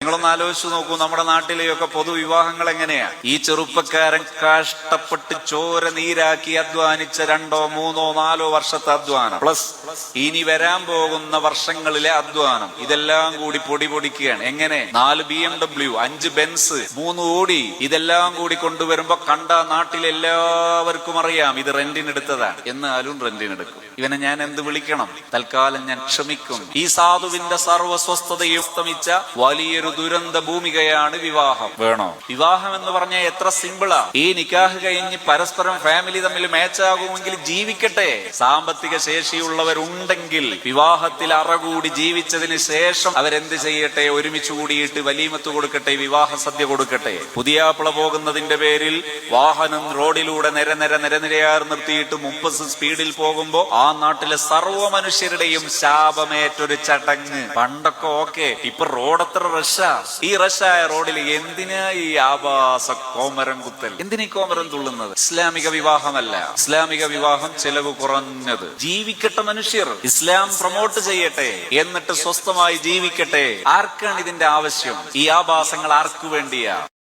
നിങ്ങളൊന്ന് ആലോചിച്ചു നോക്കൂ, നമ്മുടെ നാട്ടിലെയൊക്കെ പൊതുവിവാഹങ്ങൾ എങ്ങനെയാ? ഈ ചെറുപ്പക്കാരൻ കഷ്ടപ്പെട്ട് ചോര നീരാക്കി അധ്വാനിച്ച 2, 3, 4 വർഷത്തെ അധ്വാനം പ്ലസ് ഇനി വരാൻ പോകുന്ന വർഷങ്ങളിലെ അധ്വാനം, ഇതെല്ലാം കൂടി പൊടിക്കുകയാണ്. എങ്ങനെ? 4 BMW, 5 ബെൻസ്, 3 ഓടി, ഇതെല്ലാം കൂടി കൊണ്ടുവരുമ്പോ കണ്ട നാട്ടിലെല്ലാവർക്കും അറിയാം ഇത് റെന്റിനെടുത്തതാണ്. എന്നാലും റെന്റിനെടുക്കും. ഇവനെ ഞാൻ എന്ത് വിളിക്കണം? തൽക്കാലം ഞാൻ ക്ഷമിക്കും. ഈ സാധുവിന്റെ സർവസ്വസ്ഥതയും സ്തമിച്ച വലിയൊരു ദുരന്ത ഭൂമികയാണ് വിവാഹം. വേണോ? വിവാഹം എന്ന് പറഞ്ഞാൽ എത്ര സിമ്പിളാ. ഈ നിക്കാഹ് കഴിഞ്ഞ് പരസ്പരം ഫാമിലി തമ്മിൽ മാച്ചാകുമെങ്കിൽ ജീവിക്കട്ടെ. സാമ്പത്തിക ശേഷിയുള്ളവരുണ്ടെങ്കിൽ വിവാഹത്തിൽ അറകൂടി ജീവിച്ചതിന് ശേഷം അവരെന്ത് ചെയ്യട്ടെ? ഒരുമിച്ച് കൂടിയിട്ട് വലീമത്ത് കൊടുക്കട്ടെ, വിവാഹ സദ്യ കൊടുക്കട്ടെ. പുതിയാപ്പിള പോകുന്നതിന്റെ പേരിൽ വാഹനം റോഡിലൂടെ നിരനിരയാർ നിർത്തിയിട്ട് 30 സ്പീഡിൽ പോകുമ്പോ ആ നാട്ടിലെ സർവ്വ മനുഷ്യരുടെയും ശാപമേറ്റൊരു ചടങ്ങ്. പണ്ടൊക്കെ ഓക്കെ, ഇപ്പൊ റോഡ് എത്ര റഷാ. ഈ റഷായ റോഡിൽ എന്തിനാ ഈ ആഭാസ കോമരം കുത്തൽ? എന്തിനീ കോമരം തുള്ളുന്നത്? ഇസ്ലാമിക വിവാഹമല്ല. ഇസ്ലാമിക വിവാഹം ചെലവ് കുറഞ്ഞത്. ജീവിക്കട്ടെ മനുഷ്യർ, ഇസ്ലാം പ്രൊമോട്ട് ചെയ്യട്ടെ, എന്നിട്ട് സ്വസ്ഥമായി ജീവിക്കട്ടെ. ആർക്കാണ് ഇതിന്റെ ആവശ്യം? ഈ ആഭാസങ്ങൾ ആർക്കു വേണ്ടിയാ?